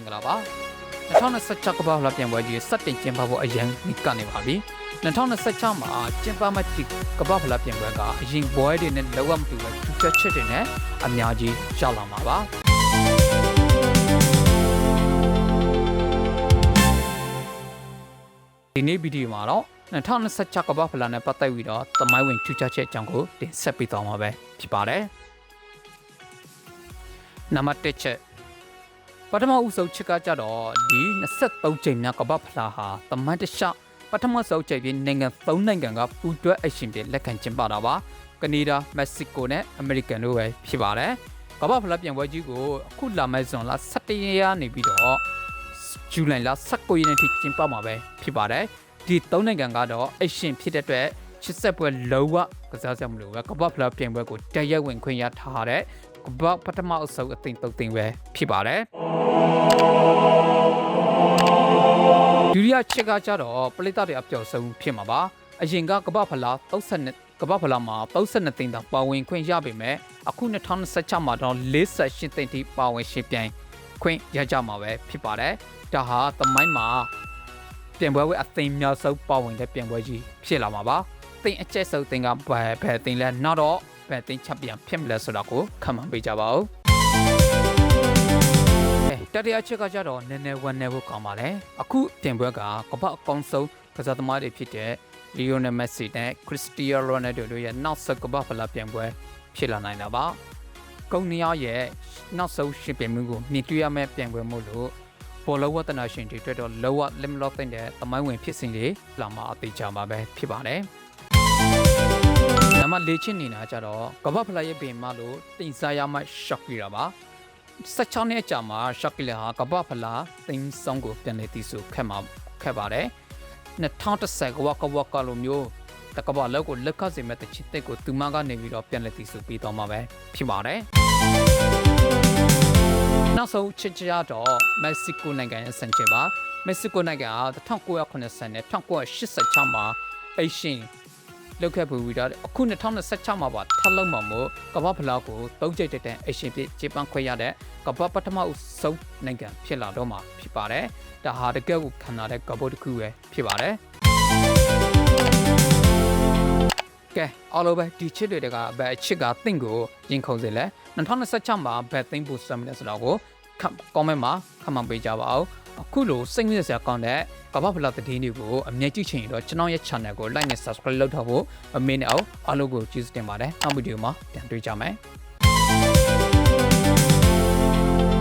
င်္ဂလာပါ2026ကမ္ဘာ့ဖလားပြိုင်ပွဲကြီးစတင်ကျင်းပဖို့အရင်ကနေပါပြီ2026မှာကျင်းပမဲ့ကမ္ဘာ့ဖလားပြိုင်ပွဲကအရင်ပွဲတွေနဲ့လောကမတူပဲထူးခြားချက်တွေနဲ့အများကြီးရောက်လာမှာပါဒီနေ့ဗီဒီယိုမှာတော့2026ကမ္ဘာ့ဖလားနဲ့ပတ်သက်ပြီးတော့သမိုင်းဝင်ထူးခြားချက်အကြောင်းကိုတင်ဆက်ပေးသွားမှာပဲဖြစ်ပါတယ်နံပါတ်1ချက်ပထမဦးဆုံးချက်ကကြတော့ဒီ23ချိန်မြောက်ကမ္ဘာ့ဖလားဟာသမိုင်းတစ်လျှောက်ပထမဆုံးချိန်ပြီးနိုင်ငံ3နိုင်ငံကပူးတွဲအရှင်ပြလက်ခံကျင်းပတာပါကနေဒါမက္ကဆီကိုနဲ့အမေရိကန်တို့ပဲဖြစ်ပါတယ်ကမ္ဘာ့ဖလားပြိုင်ပွဲကြီးကိုအခုလာမယ့်ဇွန်လ17ရက်နေပြီးတော့ဇူလိုင်လ19ရက်နေ့ထိကျင်းပမှာပဲဖြစ်ပါတယ်ဒီ3နိုင်ငံကတော့အရှင်ဖြစ်တဲ့အတွက်ချစ်ဆက်ပွဲလုံးဝကစားစရာမလိုပဲကမ္ဘာ့ဖလားပြိုင်ပွဲကိုတရက်ဝင်ခွင့်ရထားတဲ့ကမ္ဘာပထမအစုပ်အသိန်း3သိန်းပဲဖြစ်ပါတယ်ဒုတိယချက်ကကြတော့ပရိသတ်တွေအပျော်ဆုံးဖြစ်မှာပါအရင်ကကမ္ဘာ့ဖလား32ကမ္ဘာ့ဖလားမှာ32သိန်းတောင်ပါဝင်ခွင့်ရပေမဲ့အခု2026မှာတော့48သိန်းထိပါဝင်ရှင်ပြိုင်ခွင့်ရကြမှာပဲဖြစ်ပါတယ်ဒါဟာသမိုင်းမှာပြိုင်ပွဲအသိန်းများဆုံးပါဝင်တဲ့ပြိုင်ပွဲကြီးဖြစ်လာမှာပါသိန်းအကျက်ဆုံးသိန်းကဘယ်သိန်းလဲနောက်တော့ဘယ်သိန်းချက်ပြန်ဖြစ်မလဲဆိုတာကိုခန့်မှန်းပေးကြပါဦးတတိယချက်ကကြတော့နည်းနည်းဝမ်းနည်းဖို့ကောင်းပါလေအခုတင်ပွဲကကမ္ဘာအကောင်ဆုံးကစားသမားတွေဖြစ်တဲ့လီယိုနယ်မက်ဆီနဲ့ခရစ္စတီယာနိုရိုနယ်ဒိုတို့ရဲ့နောက်ဆက်ကမ္ဘာဖလားပြိုင်ပွဲဖြစ်လာနိုင်တာပါကုန်းနီယာရဲ့နောက်ဆုံးရှင်ပြိုင်မှုကိုမြင်တွေ့ရမယ့်ပြိုင်ပွဲမို့လို့ဘောလုံးဝတနာရှင်တွေတွေ့တော့လောကလင်မလော့တဲ့သမိုင်းဝင်ဖြစ်စဉ်တွေလာမှာအသေးချာမှာပဲဖြစ်ပါတယ်နံပါတ်4ချင်းနေတာကြတော့ကမ္ဘာဖလားရဲ့ပင်မလို့တင်စားရမှရှော့ပြတာပါ16နှစ်ကြာမှာရှော့ကီလာဟာကမ္ဘာဖလားသိန်းဆောင်ကိုပြန်လည်တည်ဆူခဲ့ပါတယ်2010ကလိုမျိုးတကမ္ဘာလောက်ကိုလက်ခတ်စေမဲ့တချစ်တက်ကိုသူမကနေပြီးတော့ပြန်လည်တည်ဆူပြီးတော့မှာပဲဖြစ်ပါတယ်နောက်ဆုံးချစ်ကြတော့မက္ကဆီကိုနိုင်ငံရဲ့စံချိန်ပါမက္ကဆီကိုနိုင်ငံဟာ1980နဲ့1986မှာအရှင်လောက်ခဲ့ပူပြီးတော့အခု2026မှာပါထပ်လုံးမှာမို့ကမ္ဘာဖလားကို3ကြိမ်တဲ့အရှင်ပြဂျပန်ခွဲရတဲ့ကမ္ဘာပထမဆုံးနိုင်ငံဖြစ်လာတော့မှာဖြစ်ပါတယ်ဒါဟာတကယ်ကိုခံရတဲ့ကဘောတစ်ခုပဲဖြစ်ပါတယ်ကဲအားလုံးပဲဒီချစ်တွေကဘယ်အချစ်ကတင့်ကိုရင်ခုန်စေလဲ2026မှာဘယ်သိန်းပို့စမ်းမလဲဆိုတော့ကိုcomment မှာခမပေးကြပါဦးအခုလိုစိတ်ဝင်စားစရာကောင်းတဲ့ကမ္ဘာဖလားသတင်းတွေကိုအမြဲကြည့်ချင်ရင်တော့ကျွန်တော်ရဲ့ channel ကို like နဲ့ subscribe လုပ်ထားဖို့အမေနဲ့အောင်အားလုံးကိုကျေးဇူးတင်ပါတယ်နောက်ဗီဒီယိုမှာပြန်တွေ့ကြမယ်